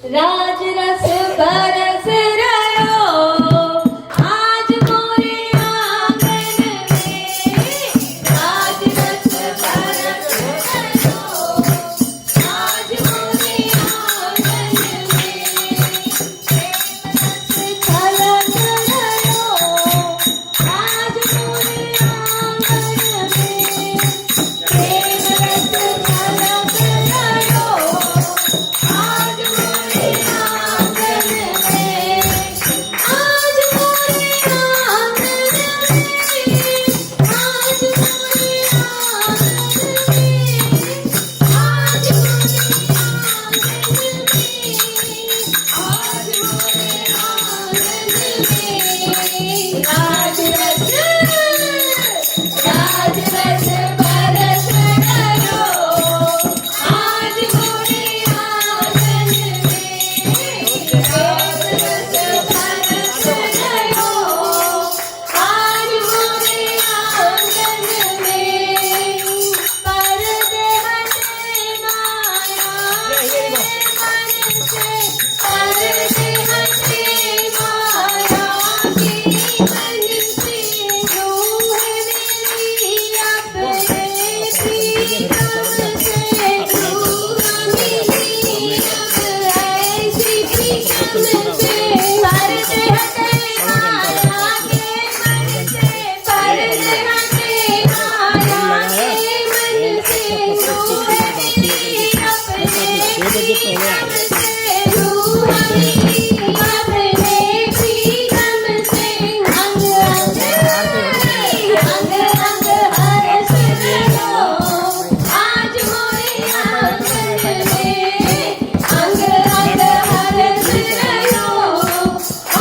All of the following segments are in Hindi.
राज रस बरस रयो आज मोरे आंगन में, राज रस बरस रयो आज मोरे आंगन में, प्रेम रस छलक रयो आज मोरे आंगन में, प्रेम रस छलक रयो आज मोरे आंगन में, आज मोरे आंगन में, आज मोरे आंगन में, आज मोरे आंगन में, आज मोरे आंगन में, राज रस बरस रयो आज मोरे आंगन में, राज रस बरस रयो आज मोरे आंगन में, पर्दे हटे माया के मन से, पर्दे हटे माया के मन से, रूह मेरी अपने प्रीतम से, रूह मेरी अब ऐसी प्रीतम से, पर्दे हटे माया के मन से, पर्दे हटे माया के मन से, रूह मेरी अपने प्रीतम से, रूह मेरी अपने प्रीतम से, अंग अंग हर्ष रयो आज मोरे आंगन में, अंग अंग हर्ष रयो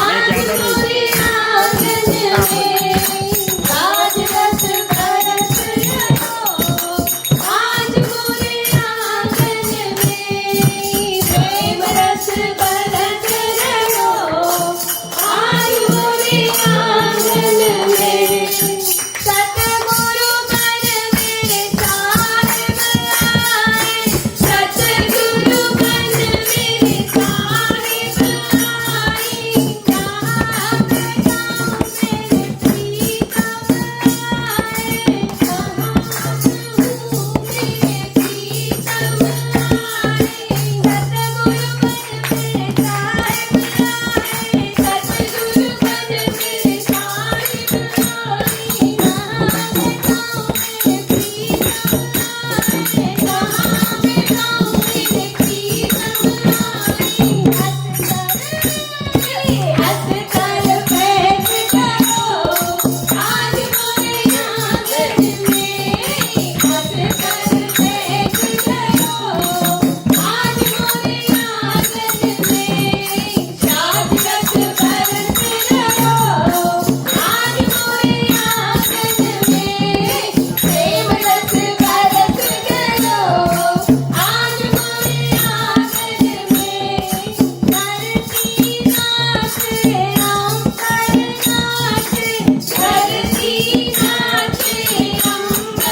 आज मोरे आंगन में, राज रस बरस रयो आज मोरे आंगन में, प्रेम रस बरस रयो आज मोरे आंगन में, सतगुरु बन मेरे साहिब आए, सतगुरु बन मेरे साहिब आए, जहाँ पे जाऊँ मेरे प्रीतम आए, जहाँ जाऊँ मेरे प्रीतम आए, सतगुरु बन मेरे साहिब आए, सतगुरु बन मेरे साहिब आए, जहाँ पे जाऊँ मेरे प्रीतम आए, जहाँ पे जाऊँ मेरे प्रीतम आए, हंस कर बैठ करो आज मोरे आंगन में, हंस कर बैठ करो आज मोरे आंगन में, राज रस बरस रयो आज मोरे आंगन में, प्रेम रस बरस रयो आज मोरे आंगन में, धरती नाचे अंबर नाचे, धरती नाचे अंबर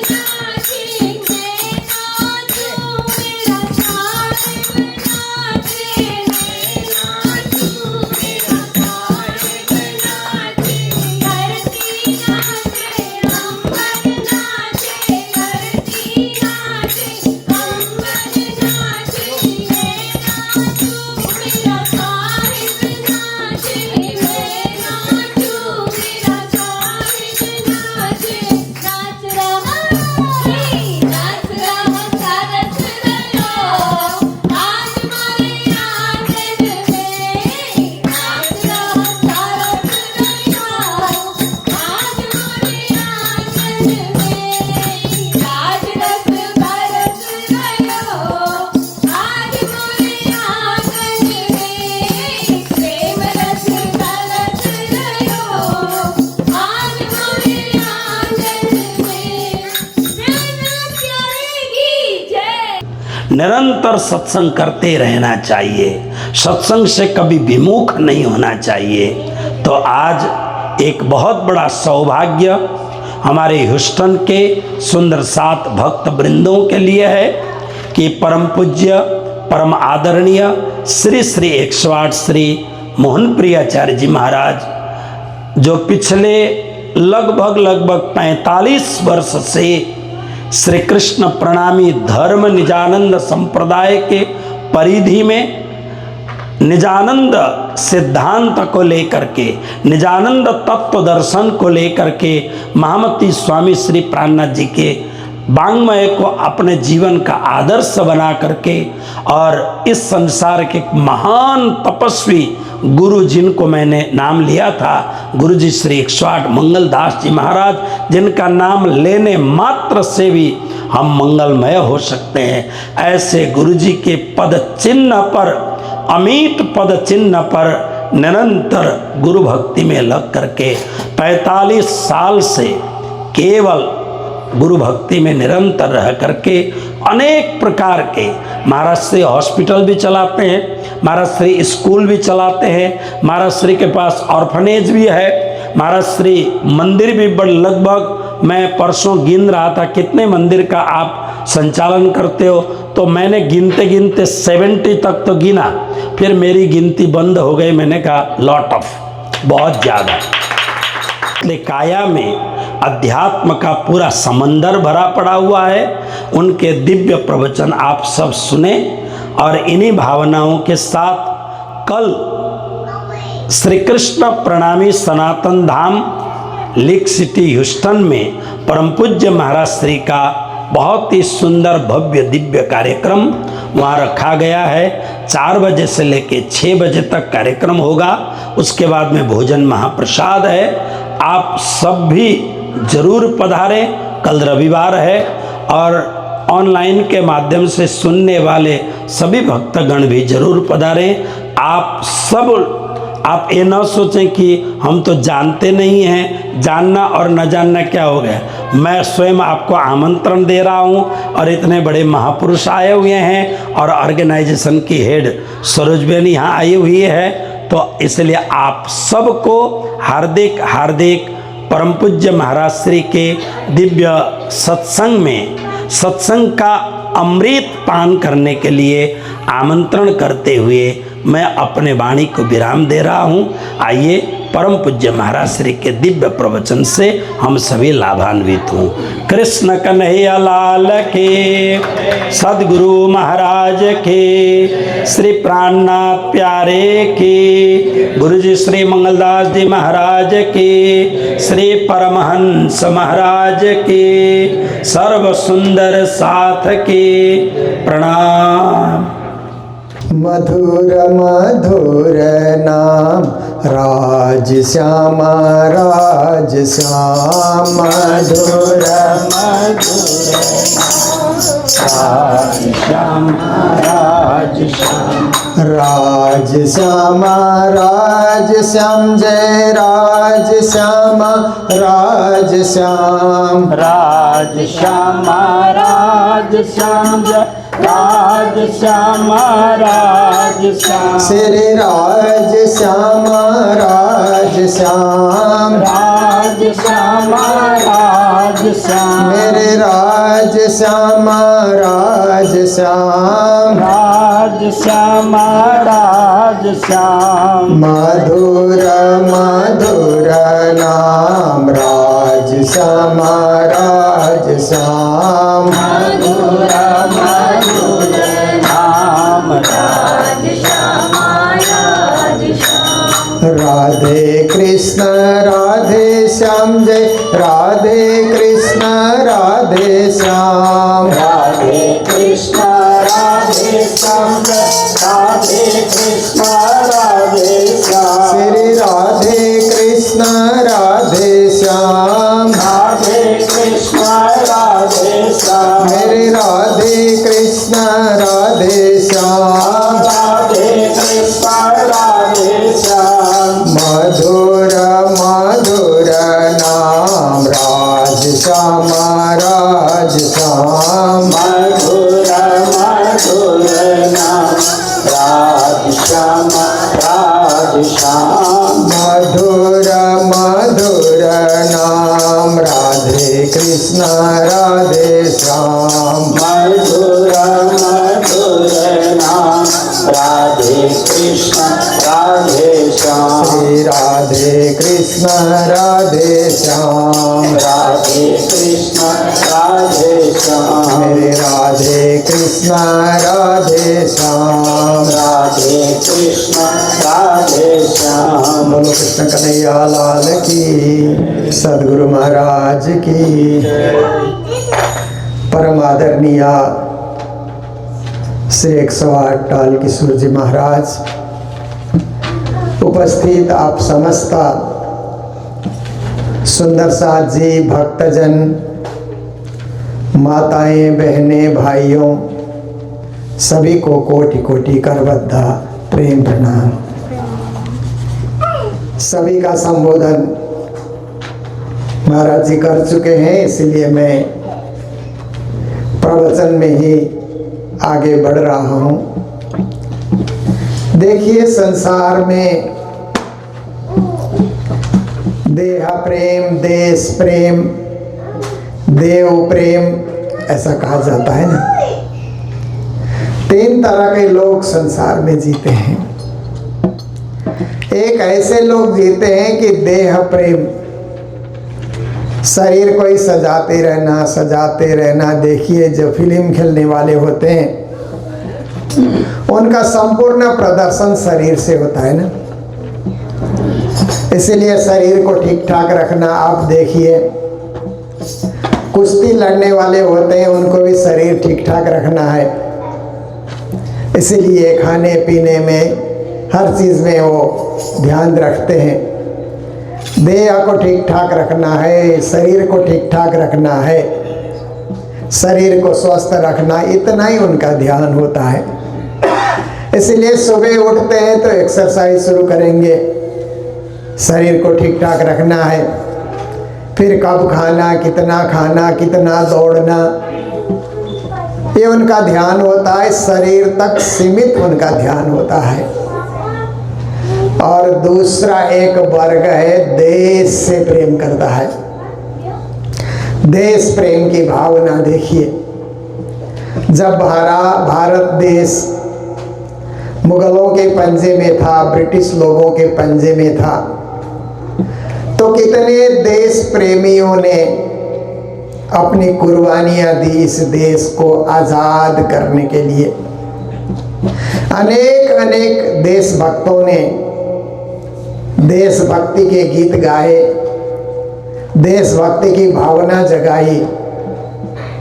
नाचे, मैं नाचूं मेरा साहिब नाचे, मैं नाचूं मेरा साहिब नाचे, धरती नाचे अंबर नाचे, धरती नाचे अंबर नाचे, मैं नाचूं मेरा साहिब नाचे, मैं नाचूं मेरा साहिब नाचे, नाच रहा सरस रयो आज मोरे आंगन में, नाच रहा सरस रयो आज मोरे आंगन में, राज रस बरस रयो आज मोरे आंगन में, प्रेम रस बरस रयो आज मोरे आंगन में, नैना प्यारे की जय। निरंतर सत्संग करते रहना चाहिए, सत्संग से कभी विमुख नहीं होना चाहिए। तो आज एक बहुत बड़ा सौभाग्य हमारे ह्यूस्टन के सुंदर 7 भक्त वृंदों के लिए है कि परम पूज्य परम आदरणीय श्री श्री 108 श्री मोहन प्रियाचार्य जी महाराज, जो पिछले लगभग 45 वर्ष से श्री कृष्ण प्रणामी धर्म निजानंद संप्रदाय के परिधि में निजानंद सिद्धांत को लेकर के, निजानंद तत्व दर्शन को लेकर के महामती स्वामी श्री प्राणनाथ जी के वाङ्मय को अपने जीवन का आदर्श बना करके, और इस संसार के महान तपस्वी गुरु जिनको मैंने नाम लिया था, गुरु जी श्री 108 मंगलदास जी महाराज, जिनका नाम लेने मात्र से भी हम मंगलमय हो सकते हैं, ऐसे गुरु जी के पद चिन्ह पर, अमिट पद चिन्ह पर निरंतर गुरु भक्ति में लग करके 45 साल से केवल गुरु भक्ति में निरंतर रह करके अनेक प्रकार के महाराज श्री हॉस्पिटल भी चलाते हैं, महाराज श्री स्कूल भी चलाते हैं, महाराज श्री के पास ऑर्फनेज भी है, महाराज श्री मंदिर भी बड़, लगभग मैं परसों गिन रहा था कितने मंदिर का आप संचालन करते हो, तो मैंने गिनते गिनते 70 तक तो गिना, फिर मेरी गिनती बंद हो गई। मैंने कहा लॉट ऑफ, बहुत ज़्यादा। इसलिए काया में अध्यात्म का पूरा समंदर भरा पड़ा हुआ है। उनके दिव्य प्रवचन आप सब सुने, और इन्हीं भावनाओं के साथ कल श्री कृष्ण प्रणामी सनातन धाम लेक सिटी ह्यूस्टन में परम पूज्य महाराज श्री का बहुत ही सुंदर भव्य दिव्य कार्यक्रम वहाँ रखा गया है। 4 बजे से लेके 6 बजे तक कार्यक्रम होगा, उसके बाद में भोजन महाप्रसाद है। आप सब भी जरूर पधारें। कल रविवार है, और ऑनलाइन के माध्यम से सुनने वाले सभी भक्तगण भी जरूर पधारें। आप ये ना सोचें कि हम तो जानते नहीं हैं, जानना और न जानना क्या हो गया। मैं स्वयं आपको आमंत्रण दे रहा हूं, और इतने बड़े महापुरुष आए हुए हैं, और ऑर्गेनाइजेशन की हेड सरोज बेन यहाँ आई हुई है, तो इसलिए आप सबको हार्दिक हार्दिक परम पूज्य महाराज श्री के दिव्य सत्संग में, सत्संग का अमृत पान करने के लिए आमंत्रण करते हुए मैं अपने वाणी को विराम दे रहा हूँ। आइए परम पूज्य महाराज श्री के दिव्य प्रवचन से हम सभी लाभान्वित हों। कृष्ण कन्हैया लाल के, सदगुरु महाराज के, श्री प्राणनाथ प्यारे के, गुरु जी श्री मंगलदास जी महाराज के, श्री परमहंस महाराज के, सर्व सुंदर साथ के प्रणाम। मधुर मधुर नाम राज श्यामा राज श्याम, मधुर मधुर राज श्यामा राज श्याम, राज श्यामा राज श्याम, जय राज श्यामा राज श्याम, राज श्यामा राज श्याम, जय राज श्यामा राज श्याम, श्री राज श्यामा राज श्याम, राज श्यामा राज श्याम, मेरे राज श्यामा राज श्याम, राज श्यामा राज श्याम, मधुर मधुर नाम राज श्यामा राज श्याम, मधुर मधुर नाम राज श्यामा राज श्याम, राधे कृष्ण राधे श्याम, जय राधे कृष्ण राधे श्याम, राधे कृष्ण राधे श्याम, राधे कृष्ण राधे श्याम, श्री राधे कृष्ण राधे श्याम, राधे कृष्ण राधे श्याम, मेरे राधे कृष्ण राधे श्याम, राधे कृष्ण राधे श्याम, मधुर मधुर नाम राज श्यामा राज श्याम, मधुर मधुर नाम राज श्यामा राज श्याम, मधुर मधुर नाम राधे कृष्ण राधे श्याम, मधुर मधुर नाम कृष्ण राधे श्याम श्री राधे कृष्ण राधे श्याम राधे कृष्ण राधे श्याम मेरे राधे कृष्ण राधे श्याम राधे कृष्ण राधे श्याम। बोलो कृष्ण कन्हैया लाल की, सद्गुरु महाराज की। परम आदरणीय श्री 108 टाल किशोर जी महाराज, उपस्थित आप समस्त सुंदर साथ जी, भक्तजन, माताएं, बहनें, भाइयों, सभी को कोटि कोटि करबद्धा प्रेम प्रणाम। सभी का संबोधन महाराज जी कर चुके हैं, इसलिए मैं प्रवचन में ही आगे बढ़ रहा हूं। देखिए, संसार में देह प्रेम, देश प्रेम, देव प्रेम ऐसा कहा जाता है ना। 3 तरह के लोग संसार में जीते हैं। एक ऐसे लोग जीते हैं कि देह प्रेम, शरीर को ही सजाते रहना। देखिए, जो फिल्म खेलने वाले होते हैं उनका संपूर्ण प्रदर्शन शरीर से होता है ना। इसीलिए शरीर को ठीक ठाक रखना। आप देखिए, कुश्ती लड़ने वाले होते हैं, उनको भी शरीर ठीक ठाक रखना है। इसीलिए खाने पीने में, हर चीज़ में वो ध्यान रखते हैं। देह को ठीक ठाक रखना है, शरीर को ठीक ठाक रखना है, शरीर को स्वस्थ रखना, इतना ही उनका ध्यान होता है। इसलिए सुबह उठते हैं तो एक्सरसाइज शुरू करेंगे, शरीर को ठीक ठाक रखना है। फिर कब खाना, कितना दौड़ना, ये उनका ध्यान होता है। शरीर तक सीमित उनका ध्यान होता है। और दूसरा एक वर्ग है, देश से प्रेम करता है। देश प्रेम की भावना देखिए, जब भारत देश मुगलों के पंजे में था, ब्रिटिश लोगों के पंजे में था, तो कितने देश प्रेमियों ने अपनी कुर्बानियां दी इस देश को आज़ाद करने के लिए। अनेक देशभक्तों ने देशभक्ति के गीत गाए, देशभक्ति की भावना जगाई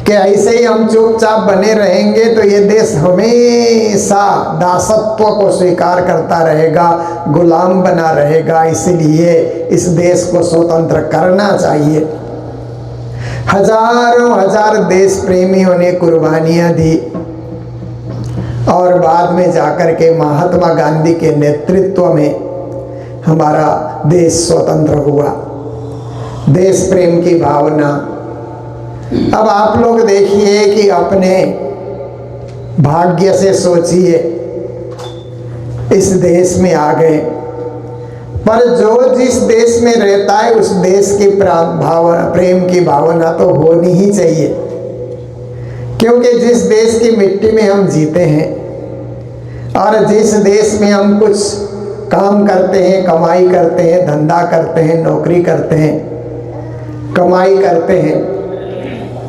कि ऐसे ही हम चुपचाप बने रहेंगे तो ये देश हमेशा दासत्व को स्वीकार करता रहेगा, गुलाम बना रहेगा। इसलिए इस देश को स्वतंत्र करना चाहिए। हजार देश प्रेमियों ने कुर्बानियां दी और बाद में जाकर के महात्मा गांधी के नेतृत्व में हमारा देश स्वतंत्र हुआ। देश प्रेम की भावना। अब आप लोग देखिए कि अपने भाग्य से सोचिए, इस देश में आ गए, पर जो जिस देश में रहता है उस देश की प्रेम की भावना तो होनी ही चाहिए। क्योंकि जिस देश की मिट्टी में हम जीते हैं और जिस देश में हम कुछ काम करते हैं, कमाई करते हैं, धंधा करते हैं, नौकरी करते हैं, कमाई करते हैं,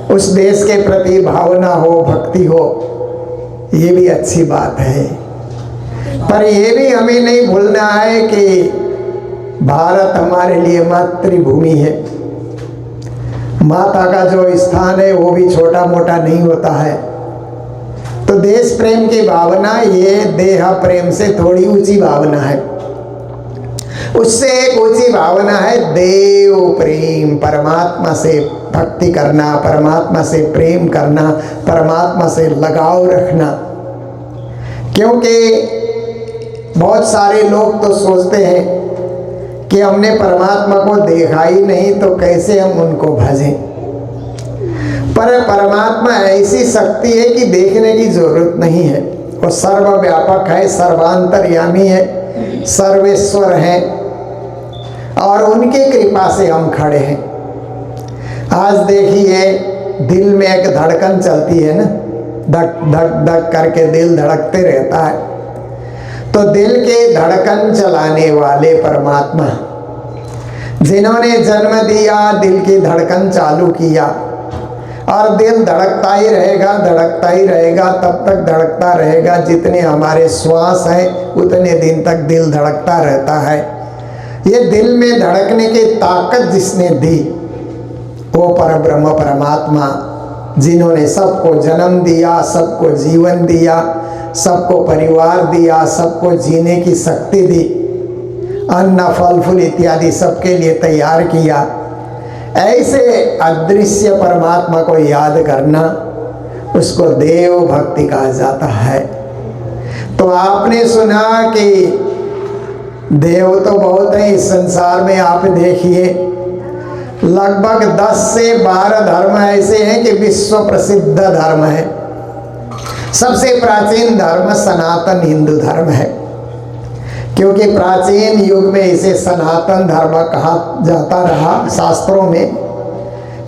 उस देश के प्रति भावना हो, भक्ति हो, ये भी अच्छी बात है। पर ये भी हमें नहीं भूलना है कि भारत हमारे लिए मातृभूमि है। माता का जो स्थान है वो भी छोटा मोटा नहीं होता है। तो देश प्रेम की भावना ये देह प्रेम से थोड़ी ऊंची भावना है। उससे एक ऊंची भावना है देव प्रेम, परमात्मा से भक्ति करना, परमात्मा से प्रेम करना, परमात्मा से लगाव रखना। क्योंकि बहुत सारे लोग तो सोचते हैं कि हमने परमात्मा को देखा ही नहीं तो कैसे हम उनको भजें। पर परमात्मा ऐसी शक्ति है कि देखने की जरूरत नहीं है। वो सर्वव्यापक है, सर्वांतर्यामी है, सर्वेश्वर है और उनकी कृपा से हम खड़े हैं। आज देखिए, दिल में एक धड़कन चलती है ना, धक धक धक करके दिल धड़कते रहता है। तो दिल के धड़कन चलाने वाले परमात्मा जिन्होंने जन्म दिया, दिल की धड़कन चालू किया, और दिल धड़कता ही रहेगा, धड़कता ही रहेगा, तब तक धड़कता रहेगा जितने हमारे श्वास हैं उतने दिन तक दिल धड़कता रहता है। ये दिल में धड़कने की ताकत जिसने दी वो परब्रह्म परमात्मा, जिन्होंने सबको जन्म दिया, सबको जीवन दिया, सबको परिवार दिया, सबको जीने की शक्ति दी, अन्न फल फूल इत्यादि सबके लिए तैयार किया। ऐसे अदृश्य परमात्मा को याद करना, उसको देव भक्ति कहा जाता है। तो आपने सुना कि देव तो बहुत है इस संसार में। आप देखिए लगभग 10 से 12 धर्म ऐसे हैं कि विश्व प्रसिद्ध धर्म है। सबसे प्राचीन धर्म सनातन हिंदू धर्म है, क्योंकि प्राचीन युग में इसे सनातन धर्म कहा जाता रहा शास्त्रों में।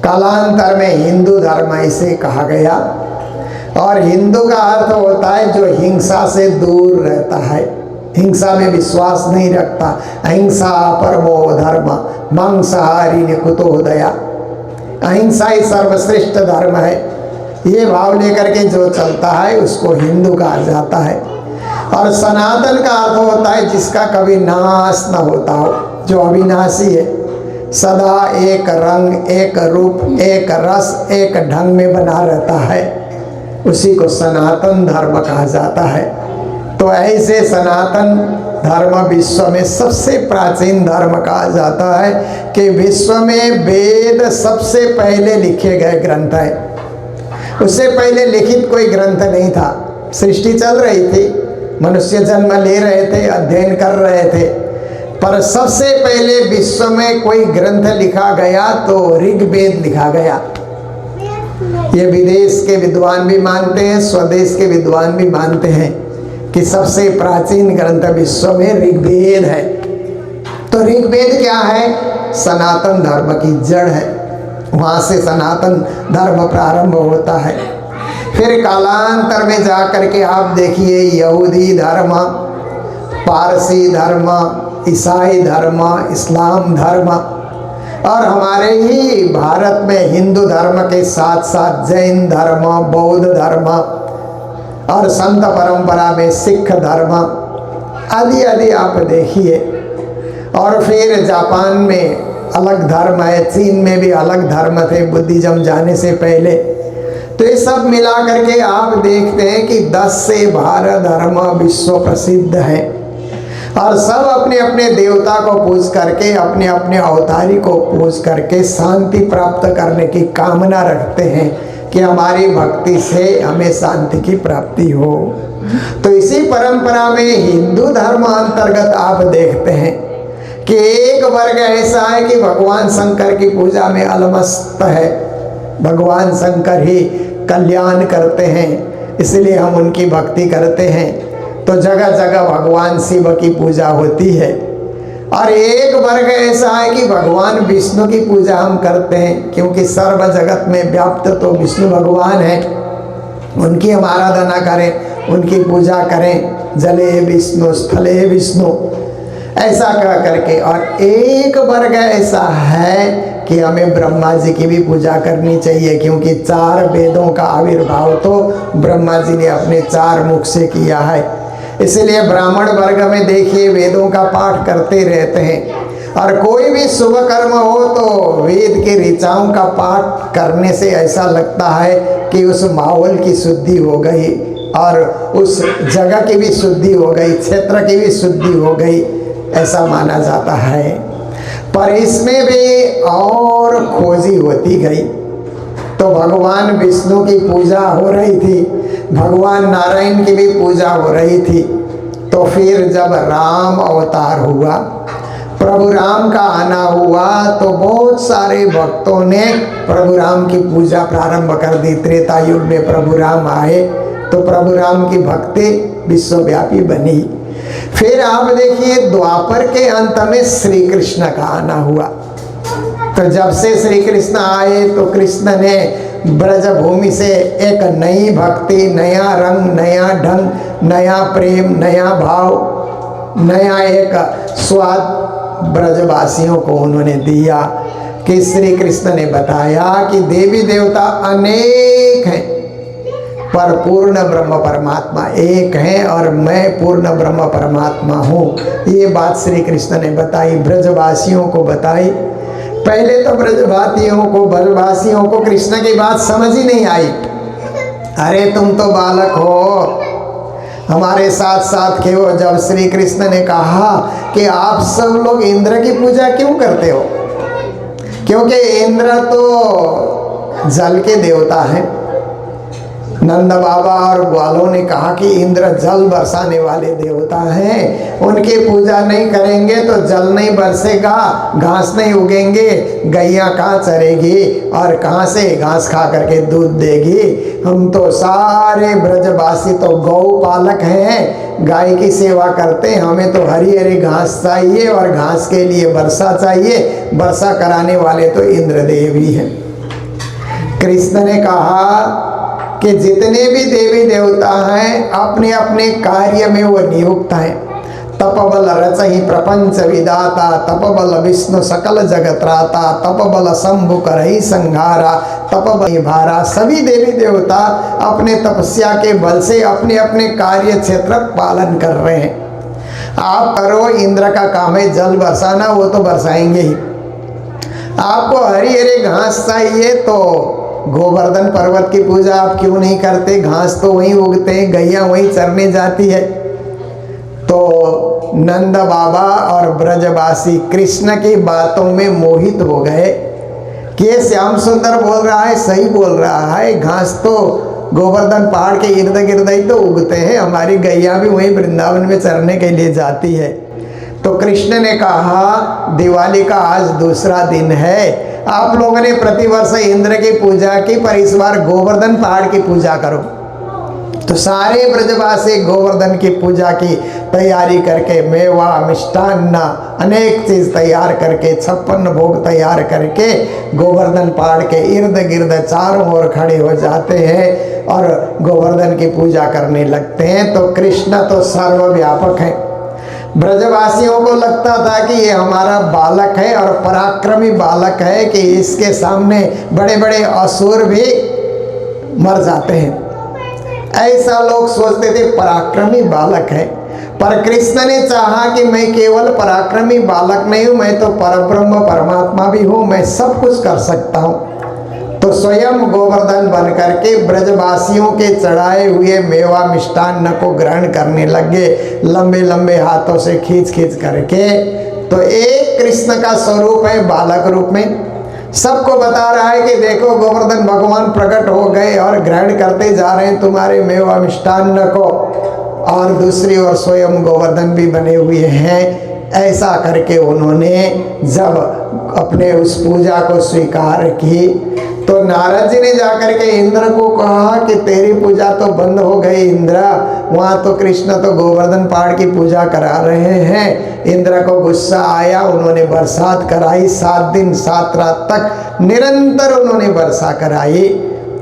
कालांतर में हिंदू धर्म इसे कहा गया, और हिंदू का अर्थ होता है जो हिंसा से दूर रहता है, हिंसा में विश्वास नहीं रखता। अहिंसा परमो धर्म मांसाहारी कुतो दया। अहिंसा ही सर्वश्रेष्ठ धर्म है। ये भाव लेकर के जो चलता है उसको हिंदू कहा जाता है। और सनातन का अर्थ होता है जिसका कभी नाश न होता हो, जो अविनाशी है, सदा एक रंग, एक रूप, एक रस, एक ढंग में बना रहता है, उसी को सनातन धर्म कहा जाता है। तो ऐसे सनातन धर्म विश्व में सबसे प्राचीन धर्म कहा जाता है कि विश्व में वेद सबसे पहले लिखे गए ग्रंथ है। उससे पहले लिखित कोई ग्रंथ नहीं था। सृष्टि चल रही थी, मनुष्य जन्म ले रहे थे, अध्ययन कर रहे थे, पर सबसे पहले विश्व में कोई ग्रंथ लिखा गया तो ऋग्वेद लिखा गया। ये विदेश के विद्वान भी मानते हैं, स्वदेश के विद्वान भी मानते हैं कि सबसे प्राचीन ग्रंथ विश्व में ऋग्वेद है। तो ऋग्वेद क्या है? सनातन धर्म की जड़ है। वहाँ से सनातन धर्म प्रारंभ होता है। फिर कालांतर में जा कर के आप देखिए यहूदी धर्म, पारसी धर्म, ईसाई धर्म, इस्लाम धर्म, और हमारे ही भारत में हिंदू धर्म के साथ साथ जैन धर्म, बौद्ध धर्म, और संत परंपरा में सिख धर्म आदि आदि आप देखिए। और फिर जापान में अलग धर्म है, चीन में भी अलग धर्म थे बुद्धिज्म जाने से पहले। तो ये सब मिला करके आप देखते हैं कि 10 से 12 धर्म विश्व प्रसिद्ध है, और सब अपने अपने देवता को पूज करके, अपने अपने अवतारी को पूज करके शांति प्राप्त करने की कामना रखते हैं कि हमारी भक्ति से हमें शांति की प्राप्ति हो। तो इसी परंपरा में हिंदू धर्म अंतर्गत आप देखते हैं कि एक वर्ग ऐसा है कि भगवान शंकर की पूजा में अलमस्त है। भगवान शंकर ही कल्याण करते हैं, इसलिए हम उनकी भक्ति करते हैं। तो जगह जगह भगवान शिव की पूजा होती है। और एक वर्ग ऐसा है कि भगवान विष्णु की पूजा हम करते हैं, क्योंकि सर्व जगत में व्याप्त तो विष्णु भगवान है। उनकी हम आराधना करें, उनकी पूजा करें। जले विष्णु स्थले विष्णु ऐसा कह करके। और एक वर्ग ऐसा है कि हमें ब्रह्मा जी की भी पूजा करनी चाहिए, क्योंकि 4 वेदों का आविर्भाव तो ब्रह्मा जी ने अपने 4 मुख से किया है। इसलिए ब्राह्मण वर्ग में देखिए वेदों का पाठ करते रहते हैं। और कोई भी शुभ कर्म हो तो वेद के ऋचाओं का पाठ करने से ऐसा लगता है कि उस माहौल की शुद्धि हो गई, और उस जगह की भी शुद्धि हो गई, क्षेत्र की भी शुद्धि हो गई, ऐसा माना जाता है। पर इसमें भी और खोजी होती गई। तो भगवान विष्णु की पूजा हो रही थी, भगवान नारायण की भी पूजा हो रही थी। तो फिर जब राम अवतार हुआ, प्रभु राम का आना हुआ, तो बहुत सारे भक्तों ने प्रभु राम की पूजा प्रारंभ कर दी। त्रेता युग में प्रभु राम आए तो प्रभु राम की भक्ति विश्वव्यापी बनी। फिर आप देखिए द्वापर के अंत में श्री कृष्ण का आना हुआ। तो जब से श्री कृष्ण आए तो कृष्ण ने ब्रज भूमि से एक नई भक्ति, नया रंग, नया ढंग, नया प्रेम, नया भाव नया एक स्वाद ब्रजवासियों को उन्होंने दिया कि श्री कृष्ण ने बताया कि देवी देवता अनेक हैं पर पूर्ण ब्रह्म परमात्मा एक है और मैं पूर्ण ब्रह्म परमात्मा हूँ। ये बात श्री कृष्ण ने बताई, ब्रजवासियों को बताई। पहले तो ब्रजवासियों को कृष्ण की बात समझ ही नहीं आई। अरे तुम तो बालक हो, हमारे साथ साथ थे वो। जब श्री कृष्ण ने कहा कि आप सब लोग इंद्र की पूजा क्यों करते हो, क्योंकि इंद्र तो जल के देवता हैं। नंद बाबा और ग्वालों ने कहा कि इंद्र जल बरसाने वाले देवता हैं, उनकी पूजा नहीं करेंगे तो जल नहीं बरसेगा, घास नहीं उगेंगे, गैया कहाँ चरेगी और कहाँ से घास खा करके दूध देगी। हम तो सारे ब्रजवासी तो गौ पालक हैं, गाय की सेवा करते हैं, हमें तो हरी हरी घास चाहिए और घास के लिए वर्षा चाहिए। वर्षा कराने वाले तो इंद्रदेव ही हैं। कृष्ण ने कहा कि जितने भी देवी देवता हैं अपने अपने कार्य में वो नियुक्त हैं। तपबल रचहि प्रपंच विदाता, तपबल विष्णु सकल जगत्राता, तपबल शंभु करहि संहारा, तपबल भारा। सभी देवी देवता अपने तपस्या के बल से अपने अपने कार्य क्षेत्र पालन कर रहे हैं। आप करो, इंद्र का काम है जल बरसाना, वो तो बरसाएंगे ही। आपको हरी हरी घास चाहिए तो गोवर्धन पर्वत की पूजा आप क्यों नहीं करते, घास तो वहीं उगते हैं, गैया वहीं चरने जाती है। तो नंद बाबा और ब्रजवासी कृष्ण की बातों में मोहित हो गए कि ये श्याम सुंदर बोल रहा है, सही बोल रहा है, घास तो गोवर्धन पहाड़ के इर्द गिर्द ही तो उगते हैं, हमारी गैया भी वहीं वृंदावन में चरने के लिए जाती है। तो कृष्ण ने कहा दिवाली का आज दूसरा दिन है, आप लोगों ने प्रतिवर्ष इंद्र की पूजा की पर इस बार गोवर्धन पहाड़ की पूजा करो। तो सारे ब्रजवासी गोवर्धन की पूजा की तैयारी करके मेवा मिष्टान्न अनेक चीज़ तैयार करके 56 भोग तैयार करके गोवर्धन पहाड़ के इर्द गिर्द चारों ओर खड़े हो जाते हैं और गोवर्धन की पूजा करने लगते हैं। तो कृष्ण तो सर्वव्यापक है। ब्रजवासियों को लगता था कि ये हमारा बालक है और पराक्रमी बालक है कि इसके सामने बड़े बड़े असुर भी मर जाते हैं। ऐसा लोग सोचते थे, पराक्रमी बालक है। पर कृष्ण ने चाहा कि मैं केवल पराक्रमी बालक नहीं हूँ, मैं तो परब्रह्म परमात्मा भी हूँ, मैं सब कुछ कर सकता हूँ। तो स्वयं गोवर्धन बन करके ब्रजवासियों के चढ़ाए हुए मेवा मिष्टान्न को ग्रहण करने लगे, लंबे लंबे हाथों से खींच खींच करके। तो एक कृष्ण का स्वरूप है बालक रूप में, सबको बता रहा है कि देखो गोवर्धन भगवान प्रकट हो गए और ग्रहण करते जा रहे हैं तुम्हारे मेवा मिष्टान्न को, और दूसरी ओर स्वयं गोवर्धन भी बने हुए हैं। ऐसा करके उन्होंने जब अपने उस पूजा को स्वीकार की तो नारद जी ने जाकर के इंद्र को कहा कि तेरी पूजा तो बंद हो गई इंद्र, वहाँ तो कृष्ण तो गोवर्धन पहाड़ की पूजा करा रहे हैं। इंद्र को गुस्सा आया, उन्होंने बरसात कराई, 7 दिन 7 रात तक निरंतर उन्होंने वर्षा कराई।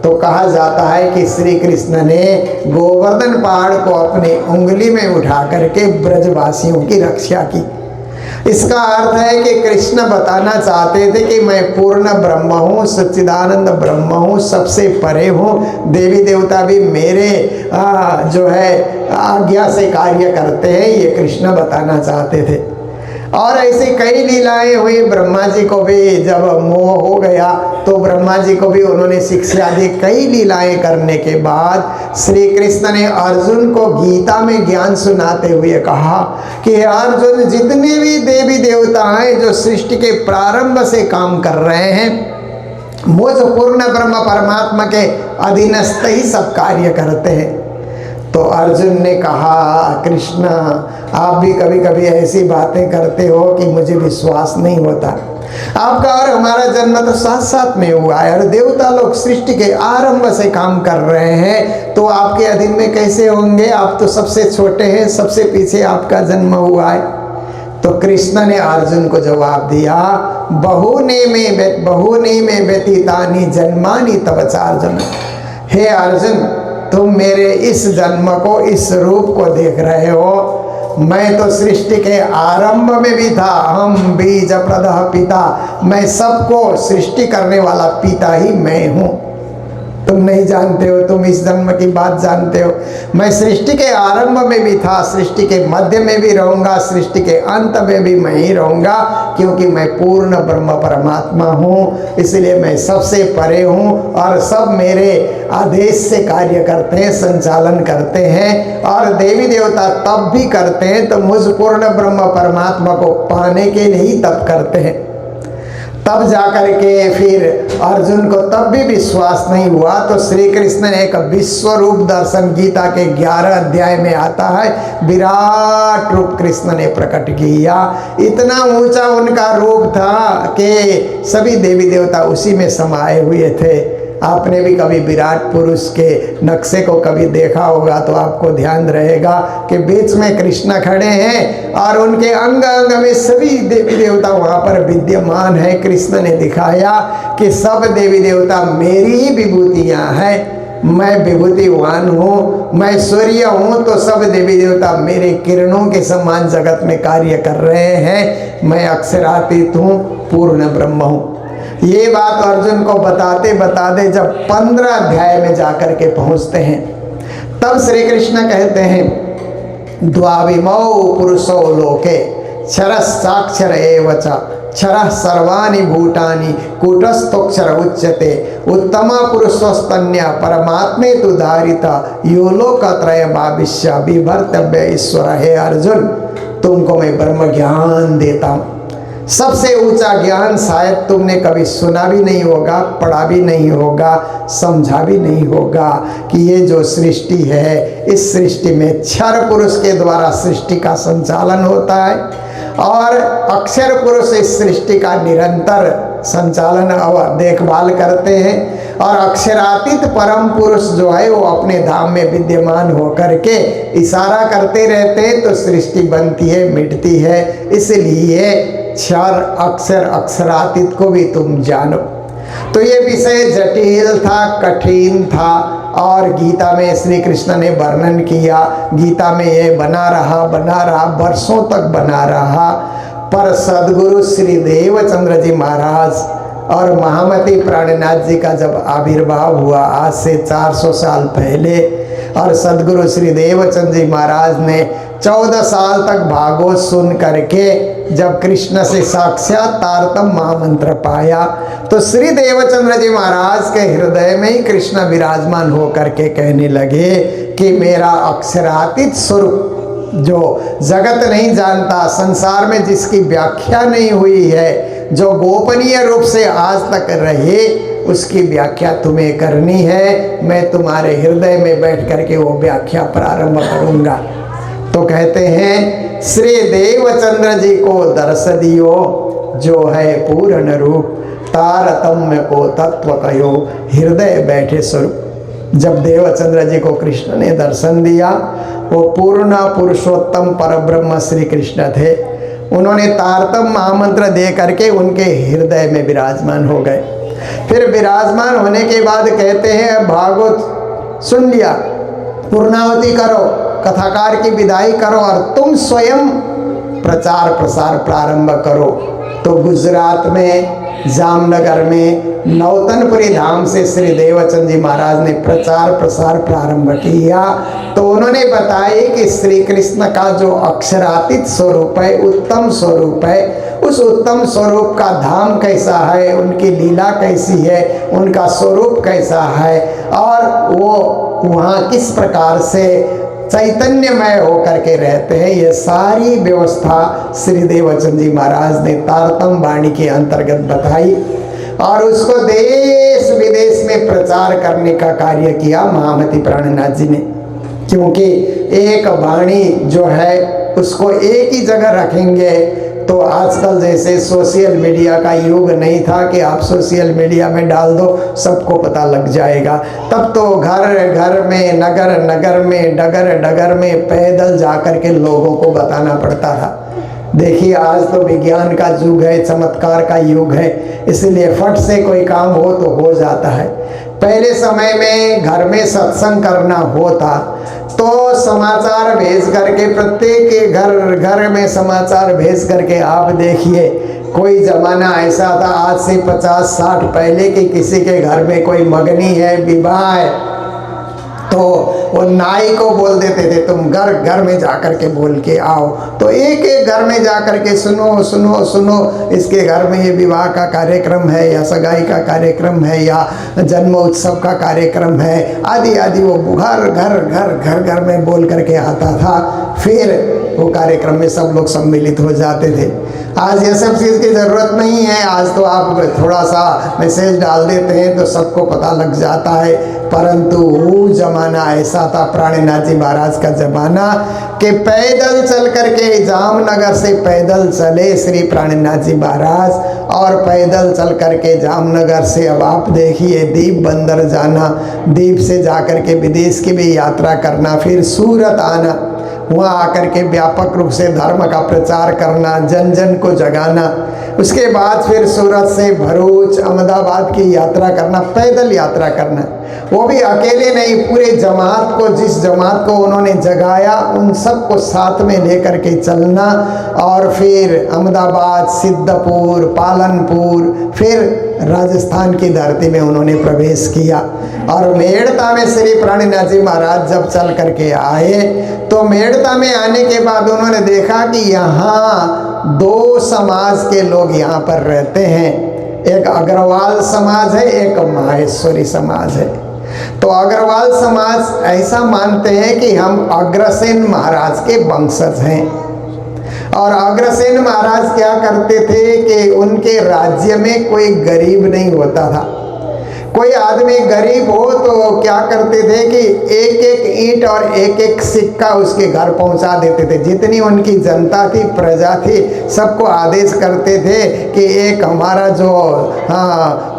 तो कहा जाता है कि श्री कृष्ण ने गोवर्धन पहाड़ को अपनी उंगली में उठा करके ब्रजवासियों की रक्षा की। इसका अर्थ है कि कृष्ण बताना चाहते थे कि मैं पूर्ण ब्रह्म हूँ, सच्चिदानंद ब्रह्म हूँ, सबसे परे हूँ, देवी देवता भी मेरे जो है आज्ञा से कार्य करते हैं, ये कृष्ण बताना चाहते थे। और ऐसे कई लीलाएं हुई। ब्रह्मा जी को भी जब मोह हो गया तो ब्रह्मा जी को भी उन्होंने शिक्षा दी। कई लीलाएं करने के बाद श्री कृष्ण ने अर्जुन को गीता में ज्ञान सुनाते हुए कहा कि अर्जुन, जितने भी देवी देवता हैं जो सृष्टि के प्रारंभ से काम कर रहे हैं, मुझ पूर्ण ब्रह्म परमात्मा के अधीनस्थ ही सब कार्य करते हैं। तो अर्जुन ने कहा, कृष्ण आप भी कभी कभी ऐसी बातें करते हो कि मुझे विश्वास नहीं होता। आपका और हमारा जन्म तो साथ साथ में हुआ है और देवता लोग सृष्टि के आरंभ से काम कर रहे हैं, तो आपके अधीन में कैसे होंगे? आप तो सबसे छोटे हैं, सबसे पीछे आपका जन्म हुआ है। तो कृष्ण ने अर्जुन को जवाब दिया, बहुने में व्यतीतानि जन्मानि तव चार्जुन। हे अर्जुन, तुम मेरे इस जन्म को, इस रूप को देख रहे हो, मैं तो सृष्टि के आरंभ में भी था, हम बीज प्रदः पिता, मैं सबको सृष्टि करने वाला पिता ही मैं हूँ। तुम नहीं जानते हो, तुम इस जन्म की बात जानते हो। मैं सृष्टि के आरंभ में भी था, सृष्टि के मध्य में भी रहूंगा, सृष्टि के अंत में भी मैं ही रहूंगा, क्योंकि मैं पूर्ण ब्रह्म परमात्मा हूँ। इसलिए मैं सबसे परे हूँ और सब मेरे आदेश से कार्य करते हैं, संचालन करते हैं। और देवी देवता तब भी करते हैं तो मुझ पूर्ण ब्रह्म परमात्मा को पाने के लिए ही तब करते हैं। तब जाकर के फिर अर्जुन को तब भी विश्वास नहीं हुआ तो श्री कृष्ण ने एक विश्व रूप दर्शन, गीता के 11 अध्याय में आता है, विराट रूप कृष्ण ने प्रकट किया। इतना ऊंचा उनका रूप था कि सभी देवी देवता उसी में समाये हुए थे। आपने भी कभी विराट पुरुष के नक्शे को कभी देखा होगा तो आपको ध्यान रहेगा कि बीच में कृष्ण खड़े हैं और उनके अंग अंग में सभी देवी देवता वहाँ पर विद्यमान है। कृष्ण ने दिखाया कि सब देवी देवता मेरी ही विभूतियाँ हैं, मैं विभूतिवान हूँ, मैं सूर्य हूँ तो सब देवी देवता मेरे किरणों के समान जगत में कार्य कर रहे हैं। मैं अक्षरातीत हूँ, पूर्ण ब्रह्म हूँ। ये बात अर्जुन को बताते बताते जब 15 अध्याय में जाकर के पहुंचते हैं तब श्री कृष्ण कहते हैं, द्वाविमौ पुरुषो लोके क्षरः साक्षर एव च क्षरः सर्वाणि भूतानि कूटस्थोक्षर उच्यते उत्तम पुरुषस्तन्य परमात्मे तु धारिता यो लोकत्रय भाविष्य विभर्तव्य ईश्वर। हे अर्जुन, तुमको मैं ब्रह्म ज्ञान देता हूँ। सबसे ऊंचा ज्ञान शायद तुमने कभी सुना भी नहीं होगा, पढ़ा भी नहीं होगा, समझा भी नहीं होगा कि ये जो सृष्टि है, इस सृष्टि में क्षर पुरुष के द्वारा सृष्टि का संचालन होता है और अक्षर पुरुष इस सृष्टि का निरंतर संचालन और देखभाल करते हैं। और अक्षरातीत परम पुरुष जो है वो अपने धाम में विद्यमान होकर के इशारा करते रहते हैं तो सृष्टि बनती है, मिटती है। इसलिए क्षर अक्षर अक्षरातीत को भी तुम जानो। तो ये विषय जटिल था, कठिन था और गीता में श्री कृष्ण ने वर्णन किया। गीता में ये बना रहा, वर्षों तक बना रहा। पर सदगुरु श्री देवचंद्र जी महाराज और महामती प्राणनाथ जी का जब आविर्भाव हुआ आज से 400 साल पहले, और सदगुरु श्री देवचंद्र जी महाराज ने 14 साल तक भागवत सुन करके जब कृष्ण से साक्षात तारतम महामंत्र पाया तो श्री देवचंद्र जी महाराज के हृदय में ही कृष्ण विराजमान होकर के कहने लगे कि मेरा अक्षरातीत स्वरूप जो जगत नहीं जानता, संसार में जिसकी व्याख्या नहीं हुई है, जो गोपनीय रूप से आज तक रहे, उसकी व्याख्या तुम्हें करनी है। मैं तुम्हारे हृदय में बैठ करके वो व्याख्या प्रारंभ करूँगा। तो कहते हैं श्री देवचंद्र जी को दर्श दियो जो है पूर्ण रूप, तारतम्य को तत्व कहो हृदय बैठे स्वरूप। जब देवचंद्र जी को कृष्ण ने दर्शन दिया, वो पूर्ण पुरुषोत्तम परब्रह्म श्री कृष्ण थे। उन्होंने तारतम महामंत्र दे करके उनके हृदय में विराजमान हो गए। फिर विराजमान होने के बाद कहते हैं भागवत सुन लिया, पूर्णावती करो, कथाकार की विदाई करो और तुम स्वयं प्रचार प्रसार प्रारंभ करो। तो गुजरात में जामनगर में नौतनपुरी धाम से श्री देवचंद जी महाराज ने प्रचार प्रसार प्रारंभ किया। तो उन्होंने बताया कि श्री कृष्ण का जो अक्षरातीत स्वरूप है, उत्तम स्वरूप है, उस उत्तम स्वरूप का धाम कैसा है, उनकी लीला कैसी है, उनका स्वरूप कैसा है और वो वहाँ किस प्रकार से चैतन्यमय होकर के रहते हैं, ये सारी व्यवस्था श्री देवचंद जी महाराज ने तारतम वाणी के अंतर्गत बताई और उसको देश विदेश में प्रचार करने का कार्य किया महामती प्राणनाथ जी ने। क्योंकि एक वाणी जो है उसको एक ही जगह रखेंगे तो आजकल जैसे सोशल मीडिया का युग नहीं था कि आप सोशल मीडिया में डाल दो सबको पता लग जाएगा। तब तो घर घर में, नगर नगर में, डगर डगर में पैदल जाकर के लोगों को बताना पड़ता था। देखिए आज तो विज्ञान का युग है, चमत्कार का युग है, इसलिए फट से कोई काम हो तो हो जाता है। पहले समय में घर में सत्संग करना होता तो समाचार भेज करके, प्रत्येक के घर घर में समाचार भेज करके आप देखिए, कोई जमाना ऐसा था आज से 50-60 पहले कि किसी के घर में कोई मगनी है, विवाह है, तो वो नाई को बोल देते थे तुम घर घर में जाकर के बोल के आओ। तो एक एक घर में जाकर के सुनो सुनो सुनो, इसके घर में ये विवाह का कार्यक्रम है या सगाई का कार्यक्रम है या जन्म उत्सव का कार्यक्रम है, आदि आदि वो घर घर घर घर घर में बोल करके आता था। फिर वो कार्यक्रम में सब लोग सम्मिलित हो जाते थे। आज ये सब चीज़ की ज़रूरत नहीं है, आज तो आप थोड़ा सा मैसेज डाल देते हैं तो सबको पता लग जाता है। परंतु वो ज़माना ऐसा था, प्राणनाथ जी महाराज का ज़माना, कि पैदल चल करके जामनगर से पैदल चले श्री प्राणनाथ जी महाराज, और पैदल चल करके जामनगर से अब आप देखिए दीप बंदर जाना, दीप से जाकर के विदेश की भी यात्रा करना, फिर सूरत आना, वहाँ आकर के व्यापक रूप से धर्म का प्रचार करना, जन जन को जगाना, उसके बाद फिर सूरत से भरूच अहमदाबाद की यात्रा करना, पैदल यात्रा करना, वो भी अकेले नहीं, पूरे जमात को, जिस जमात को उन्होंने जगाया उन सबको साथ में लेकर के चलना, और फिर अहमदाबाद, सिद्धपुर, पालनपुर, फिर राजस्थान की धरती में उन्होंने प्रवेश किया। और मेड़ता में श्री प्राणनाथ जी महाराज जब चल करके आए तो मेड़ता में आने के बाद उन्होंने देखा कि यहाँ दो समाज के लोग यहाँ पर रहते हैं, एक अग्रवाल समाज है, एक माहेश्वरी समाज है। तो अग्रवाल समाज ऐसा मानते हैं कि हम अग्रसेन महाराज के वंशज हैं, और अग्रसेन महाराज क्या करते थे कि उनके राज्य में कोई गरीब नहीं होता था। कोई आदमी गरीब हो तो क्या करते थे कि एक एक ईंट और एक एक सिक्का उसके घर पहुंचा देते थे। जितनी उनकी जनता थी, प्रजा थी, सबको आदेश करते थे कि एक हमारा जो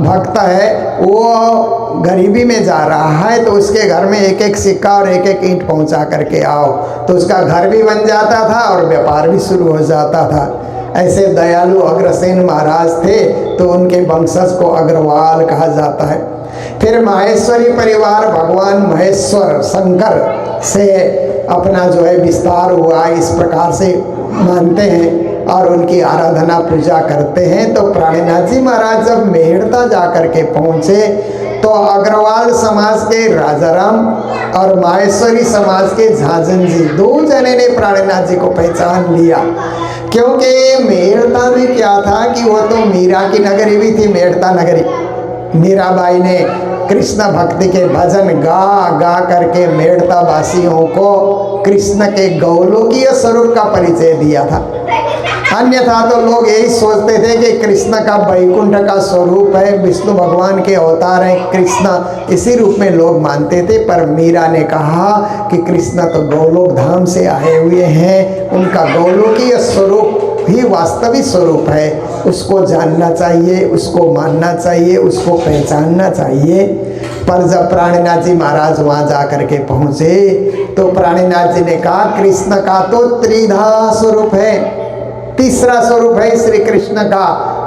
भक्त है वो गरीबी में जा रहा है, तो उसके घर में एक एक सिक्का और एक एक ईंट पहुंचा करके आओ। तो उसका घर भी बन जाता था और व्यापार भी शुरू हो जाता था। ऐसे दयालु अग्रसेन महाराज थे, तो उनके वंशज को अग्रवाल कहा जाता है। फिर माहेश्वरी परिवार भगवान महेश्वर शंकर से अपना जो है विस्तार हुआ, इस प्रकार से मानते हैं और उनकी आराधना पूजा करते हैं। तो प्राणनाथ जी महाराज जब मेड़ता जा कर के पहुँचे तो अग्रवाल समाज के राजाराम और माहेश्वरी समाज के झांझन जी, दो जने ने प्राणनाथ जी को पहचान लिया। क्योंकि मेड़ता में क्या था कि वो तो मीरा की नगरी भी थी, मेड़ता नगरी। मीराबाई ने कृष्ण भक्ति के भजन गा गा करके मेड़ता वासियों को कृष्ण के गौलोकीय स्वरूप का परिचय दिया था। अन्यथा तो लोग यही सोचते थे कि कृष्ण का वैकुंठ का स्वरूप है, विष्णु भगवान के अवतार हैं कृष्ण, इसी रूप में लोग मानते थे। पर मीरा ने कहा कि कृष्ण तो गौलोक धाम से आए हुए हैं, उनका गौलोकीय स्वरूप ही वास्तविक स्वरूप है, उसको जानना चाहिए, उसको मानना चाहिए, उसको पहचानना चाहिए। पर जब प्राणनाथ जी महाराज वहाँ जा कर के पहुँचे तो प्राणनाथ जी ने कहा कृष्ण का तो त्रिधा स्वरूप है, तीसरा स्वरूप है श्री कृष्ण का,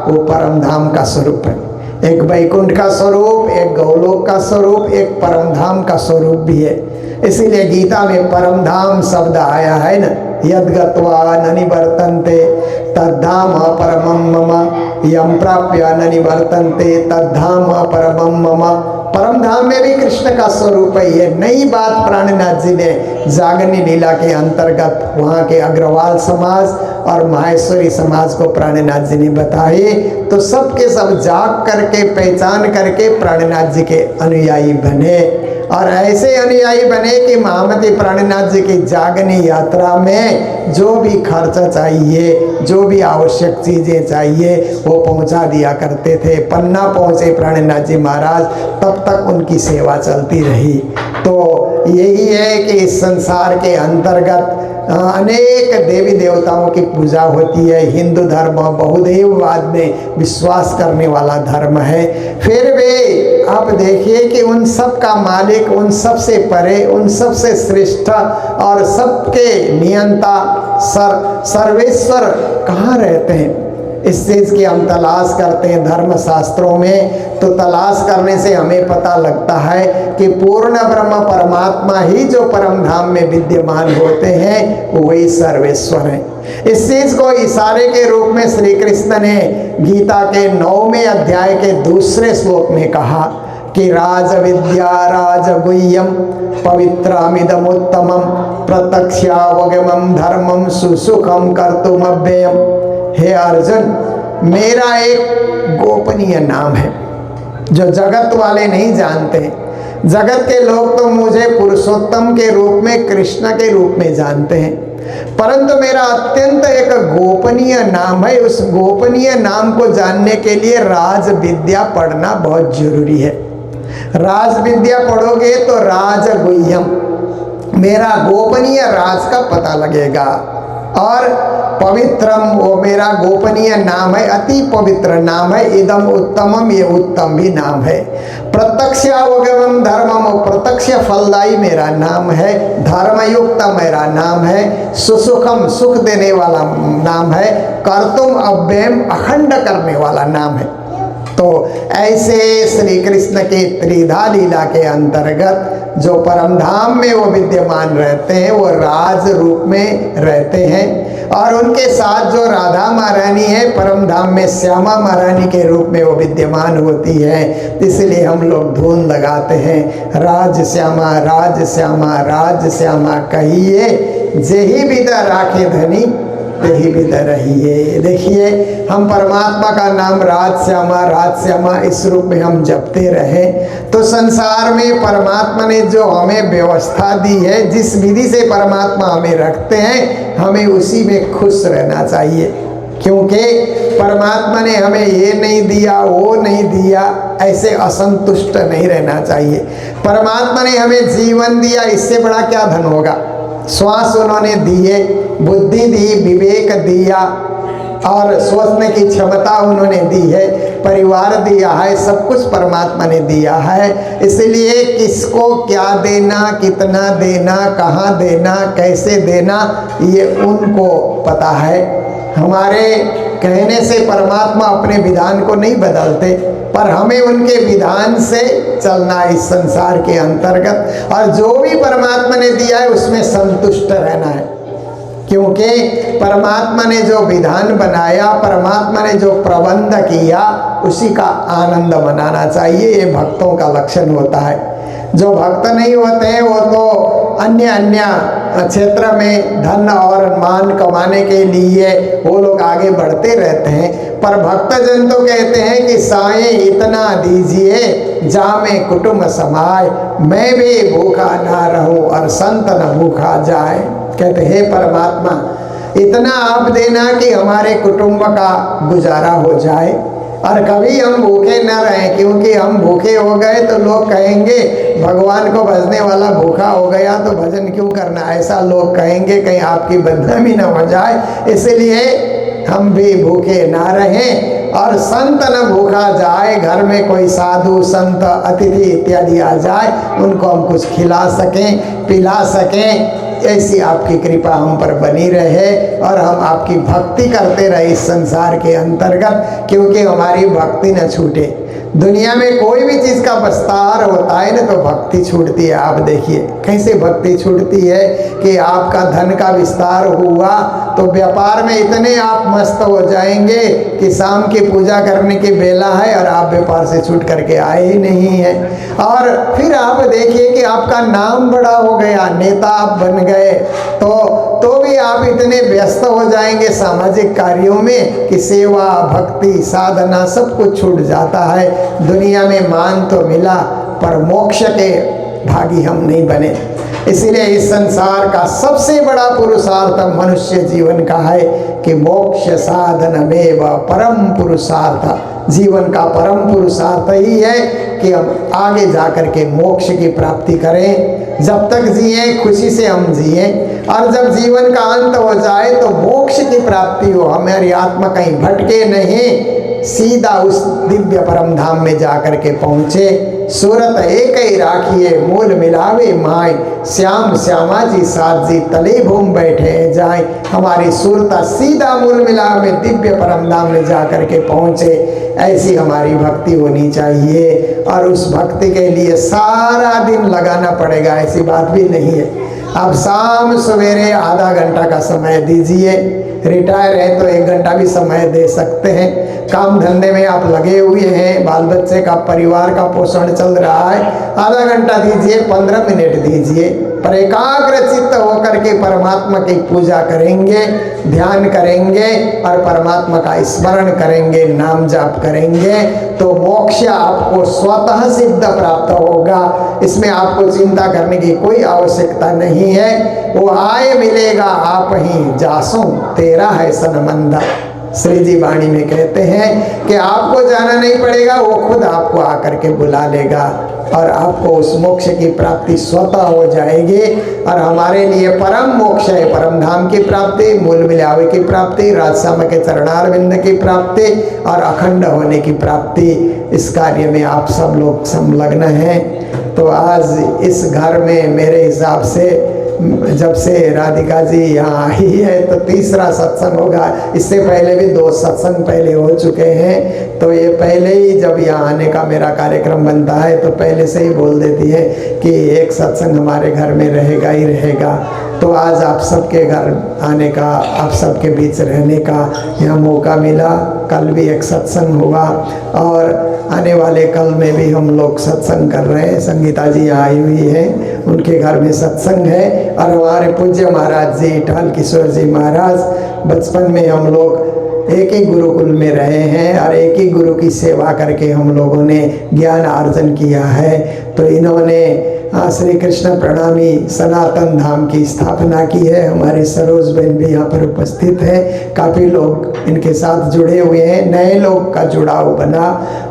वो परम धाम का स्वरूप है। एक वैकुंठ का स्वरूप, एक गौलोक का स्वरूप, एक परम धाम का स्वरूप भी है। इसीलिए गीता में परम धाम शब्द आया है न, यद गत्वा न निवर्तन्ते तद्धाम परमं मम, यम प्राप्य न निवर्तन्ते तद्धाम परमं मम। परम धाम में भी कृष्ण का स्वरूप है। ये नई बात प्राणनाथ जी ने जागनी लीला के अंतर्गत वहाँ के अग्रवाल समाज और माहेश्वरी समाज को प्राणनाथ जी ने बताई। तो सब के सब जाग करके पहचान करके प्राणनाथ जी के अनुयायी बने, और ऐसे अनुयायी बने कि महामती प्राणनाथ जी की जागनी यात्रा में जो भी खर्चा चाहिए, जो भी आवश्यक चीज़ें चाहिए, वो पहुंचा दिया करते थे। पन्ना पहुंचे प्राणनाथ जी महाराज, तब तक उनकी सेवा चलती रही। तो यही है कि इस संसार के अंतर्गत अनेक देवी देवताओं की पूजा होती है। हिंदू धर्म बहुदेववाद में विश्वास करने वाला धर्म है। फिर भी आप देखिए कि उन सब का मालिक, उन सब से परे, उन सब से श्रेष्ठ और सबके नियंता सर्वेश्वर कहाँ रहते हैं? इस चीज़ की हम तलाश करते हैं धर्म शास्त्रों में, तो तलाश करने से हमें पता लगता है कि पूर्ण ब्रह्म परमात्मा ही जो परम धाम में विद्यमान होते हैं वही सर्वेश्वर हैं। इस चीज को इशारे के रूप में श्री कृष्ण ने गीता के 9वें अध्याय के दूसरे श्लोक में कहा कि राज विद्या राज गुह्यम पवित्रमिदमुत्तमम प्रत्यक्षावगमं धर्मम सुसुखम कर्तुमव्ययम। हे अर्जुन, मेरा एक गोपनीय नाम है जो जगत वाले नहीं जानते। जगत के लोग तो मुझे पुरुषोत्तम के रूप में, कृष्ण के रूप में जानते हैं, परंतु मेरा अत्यंत एक गोपनीय नाम है। उस गोपनीय नाम को जानने के लिए राज विद्या पढ़ना बहुत जरूरी है। राज विद्या पढ़ोगे तो राज गुह्यम, मेरा गोपनीय राज का पता लगेगा। और पवित्रम, वो मेरा गोपनीय नाम है, अति पवित्र नाम है। इदम उत्तमम, ये उत्तम भी नाम है। प्रत्यक्षावगमं धर्मम, प्रत्यक्ष फलदायी मेरा नाम है। धर्मयुक्त मेरा नाम है। सुसुखम, सुख देने वाला नाम है। कर्तुम अव्ययम, अखंड करने वाला नाम है। तो ऐसे श्री कृष्ण के त्रिधा लीला के अंतर्गत जो परम धाम में वो विद्यमान रहते हैं, वो राज रूप में रहते हैं। और उनके साथ जो राधा महारानी है, परम धाम में श्यामा महारानी के रूप में वो विद्यमान होती है। इसलिए हम लोग धून लगाते हैं, राज श्यामा राज श्यामा राज श्यामा कहिए, जेहि विदा राखे धनी यही विदा रहिए। देखिए, हम परमात्मा का नाम राज श्यामा इस रूप में हम जपते रहे तो संसार में परमात्मा ने जो हमें व्यवस्था दी है, जिस विधि से परमात्मा हमें रखते हैं, हमें उसी में खुश रहना चाहिए। क्योंकि परमात्मा ने हमें ये नहीं दिया, वो नहीं दिया, ऐसे असंतुष्ट नहीं रहना चाहिए। परमात्मा ने हमें जीवन दिया, इससे बड़ा क्या धन होगा। श्वास उन्होंने दिए, बुद्धि दी, विवेक दिया और सोचने की क्षमता उन्होंने दी है, परिवार दिया है, सब कुछ परमात्मा ने दिया है। इसलिए किसको क्या देना, कितना देना, कहाँ देना, कैसे देना, ये उनको पता है। हमारे कहने से परमात्मा अपने विधान को नहीं बदलते, पर हमें उनके विधान से चलना इस संसार के अंतर्गत, और जो भी परमात्मा ने दिया है उसमें संतुष्ट रहना है। क्योंकि परमात्मा ने जो विधान बनाया, परमात्मा ने जो प्रबंध किया, उसी का आनंद मनाना चाहिए। ये भक्तों का लक्षण होता है। जो भक्त नहीं होते हैं वो तो अन्य क्षेत्र में धन और मान कमाने के लिए वो लोग आगे बढ़ते रहते हैं, पर भक्तजन तो कहते हैं कि साईं इतना दीजिए जामे कुटुंब समाए, मैं भी भूखा ना रहूं और संत न भूखा जाए। कहते हे परमात्मा, इतना आप देना कि हमारे कुटुंब का गुजारा हो जाए और कभी हम भूखे न रहें। क्योंकि हम भूखे हो गए तो लोग कहेंगे भगवान को भजने वाला भूखा हो गया तो भजन क्यों करना, ऐसा लोग कहेंगे, कहीं आपकी बदनामी न हो जाए। इसलिए हम भी भूखे ना रहें और संत न भूखा जाए। घर में कोई साधु संत अतिथि इत्यादि आ जाए, उनको हम कुछ खिला सकें, पिला सकें, ऐसी आपकी कृपा हम पर बनी रहे और हम आपकी भक्ति करते रहे इस संसार के अंतर्गत, क्योंकि हमारी भक्ति न छूटे। दुनिया में कोई भी चीज़ का विस्तार होता है ना तो भक्ति छूटती है। आप देखिए कैसे भक्ति छूटती है कि आपका धन का विस्तार हुआ तो व्यापार में इतने आप मस्त हो जाएंगे कि शाम की पूजा करने की बेला है और आप व्यापार से छूट करके आए ही नहीं हैं। और फिर आप देखिए कि आपका नाम बड़ा हो गया, नेता आप बन गए, तो भी आप इतने व्यस्त हो जाएंगे सामाजिक कार्यों में कि सेवा भक्ति साधना सब कुछ छूट जाता है। दुनिया में मान तो मिला पर मोक्ष के भागी हम नहीं बने। इसीलिए इस संसार का सबसे बड़ा पुरुषार्थ मनुष्य जीवन का है कि मोक्ष साधनमेव परम पुरुषार्थ। जीवन का परम पुरुषार्थ ही है कि हम आगे जाकर के मोक्ष की प्राप्ति करें। जब तक जिए खुशी से हम जिए और जब जीवन का अंत हो जाए तो मोक्ष की प्राप्ति हो, हमारी आत्मा कहीं भटके नहीं, सीधा उस दिव्य परम धाम में जाकर के पहुँचे। सूरत एक ही राखिए मूल मिलावे माए, श्याम श्यामा जी साथ जी तले भूम बैठे जाए। हमारी सूरता सीधा मूल मिलावे दिव्य परम धाम में जाकर के पहुँचे। ऐसी हमारी भक्ति होनी चाहिए और उस भक्ति के लिए सारा दिन लगाना पड़ेगा, ऐसी बात भी नहीं है। आप शाम सवेरे आधा घंटा का समय दीजिए, रिटायर है तो 1 घंटा भी समय दे सकते हैं। काम धंधे में आप लगे हुए हैं, बाल बच्चे का परिवार का पोषण चल रहा है, आधा घंटा दीजिए, 15 मिनट दीजिए, पर एकाग्र चित्त होकर के परमात्मा की पूजा करेंगे, ध्यान करेंगे और परमात्मा का स्मरण करेंगे, नाम जाप करेंगे तो मोक्ष आपको स्वतः सिद्ध प्राप्त होगा। इसमें आपको चिंता करने की कोई आवश्यकता नहीं है। वो आए मिलेगा आप ही जासो, तेरा है सनमंदा। श्री जी वाणी में कहते हैं कि आपको जाना नहीं पड़ेगा, वो खुद आपको आकर के बुला लेगा और आपको उस मोक्ष की प्राप्ति स्वतः हो जाएगी। और हमारे लिए परम मोक्ष है परम धाम की प्राप्ति, मूल मिलावे की प्राप्ति, राजश्याम के चरणारविंद की प्राप्ति और अखंड होने की प्राप्ति। इस कार्य में आप सब लोग संलग्न हैं। तो आज इस घर में मेरे हिसाब से जब से राधिका जी यहाँ आई है तो तीसरा सत्संग होगा। इससे पहले भी 2 सत्संग पहले हो चुके हैं। तो ये पहले ही जब यहाँ आने का मेरा कार्यक्रम बनता है तो पहले से ही बोल देती है कि एक सत्संग हमारे घर में रहेगा ही रहेगा। तो आज आप सबके घर आने का, आप सबके बीच रहने का यहाँ मौका मिला। कल भी एक सत्संग हुआ और आने वाले कल में भी हम लोग सत्संग कर रहे हैं। संगीता जी आई हुई हैं, उनके घर में सत्संग है। और हमारे पूज्य महाराज जी टाल किशोर जी महाराज, बचपन में हम लोग एक ही गुरुकुल में रहे हैं और एक ही गुरु की सेवा करके हम लोगों ने ज्ञान अर्जन किया है। तो इन्होंने श्री कृष्ण प्रणामी सनातन धाम की स्थापना की है। हमारे सरोज बहन भी यहाँ पर उपस्थित है। काफ़ी लोग इनके साथ जुड़े हुए हैं, नए लोग का जुड़ाव बना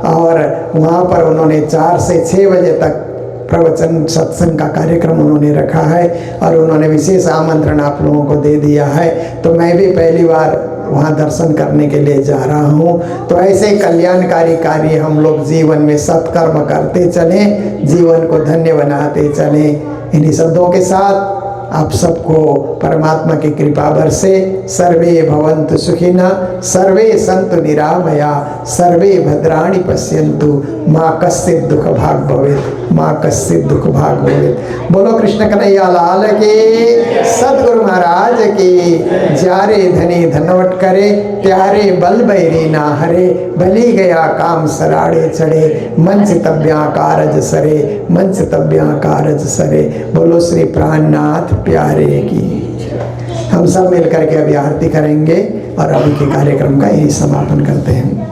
और वहाँ पर उन्होंने 4 से 6 बजे तक प्रवचन सत्संग का कार्यक्रम उन्होंने रखा है और उन्होंने विशेष आमंत्रण आप लोगों को दे दिया है। तो मैं भी पहली बार वहाँ दर्शन करने के लिए जा रहा हूँ। तो ऐसे कल्याणकारी कार्य हम लोग जीवन में सत्कर्म करते चलें, जीवन को धन्य बनाते चलें। इन्हीं शब्दों के साथ आप सबको परमात्मा की कृपा बरसे। सर्वे भवन्तु सुखिनः, सर्वे सन्तु निरामया, सर्वे भद्राणि पश्यन्तु, माँ कश्चित् दुख भाग भवेत्, माँ कश्चित् दुख भाग भवेत्। बोलो कृष्ण कन्हैया लाल की, सद्गुरु महाराज की। जारे धनी धनवट करे, प्यारे बल बैरी ना हरे, भली गया काम सराड़े चढ़े, मंच तब्या कारज सरे, मंच तब्या कारज सरे। बोलो श्री प्राणनाथ प्यारे की। हम सब मिलकर के अभी आरती करेंगे और अभी के कार्यक्रम का यही समापन करते हैं।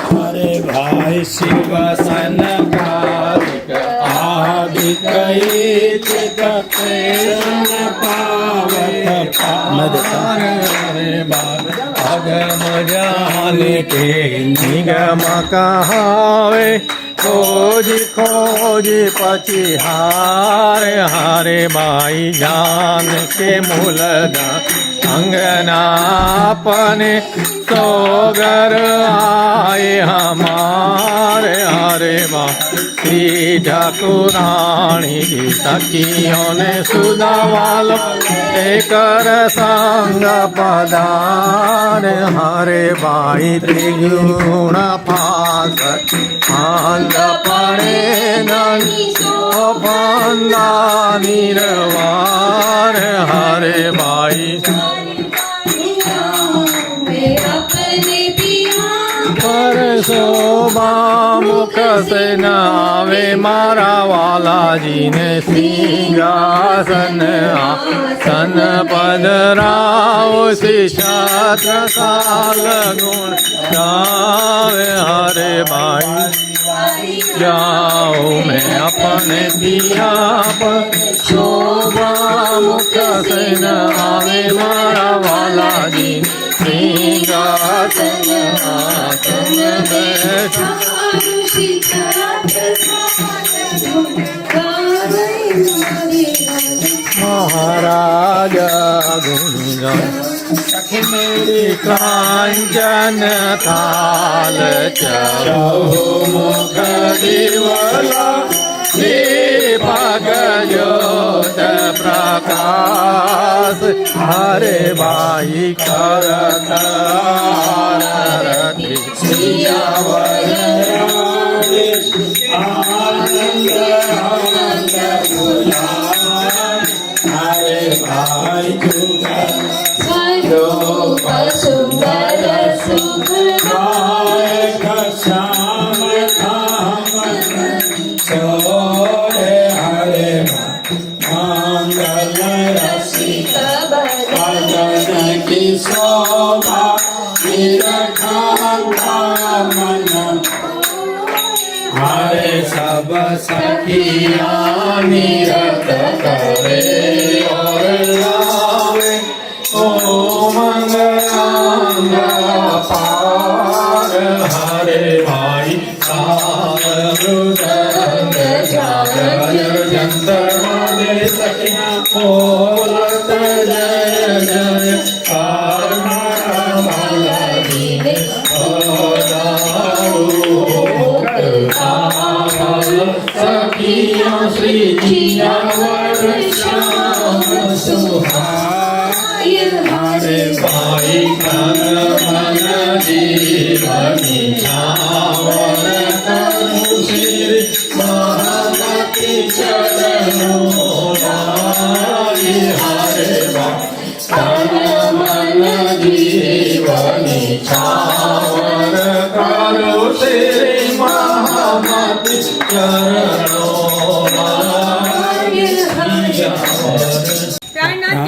हरे भाई शिव सनकादिक आदिक अगम जान के निगम कहावे, खोज खोज पचिहार हारे भाई जान के मूलदा अंगनापने सोगर आए हमारे हरे श्री ठाकुरानी जी सखियों ने सुधावाल कर संग पदार हरे भाई त्रिगुण पास आंद पड़े ननी बंदा निर्वार हरे भाई पर शोभा मुख से नावे मारा वाला जी ने सिंहासन आसन पद राव शिष्य साल गुण गावे हरे भाई जाओ मैं अपने दिया पर शोभा मुख से नावे मारा वाला जी सिंहासन आसन महाराज गुण सखी मेरी कांचन थाल चहुमुख दिवला दीपक ज्योत प्रकाश हरे भाई करत आरती सियावर हरे भाई स्वरूप सुंदर सुखदायक श्याम छोड़े हरे मंगल रसिक भजन की शोभा मन हरे सब सखिया निरत करे और लावे ओ मंगल पार हरे भाई जंतर माने सखिया बोलत जय जय पार सखिया श्री जियावर श्याम सुहाय हरे भाई मन मन जीवनी छावर तनु श्री महामति चरणों लाई हरे भाई तन मन जीवनी छावर करो श्री महामति चरणों लाई प्राणनाथ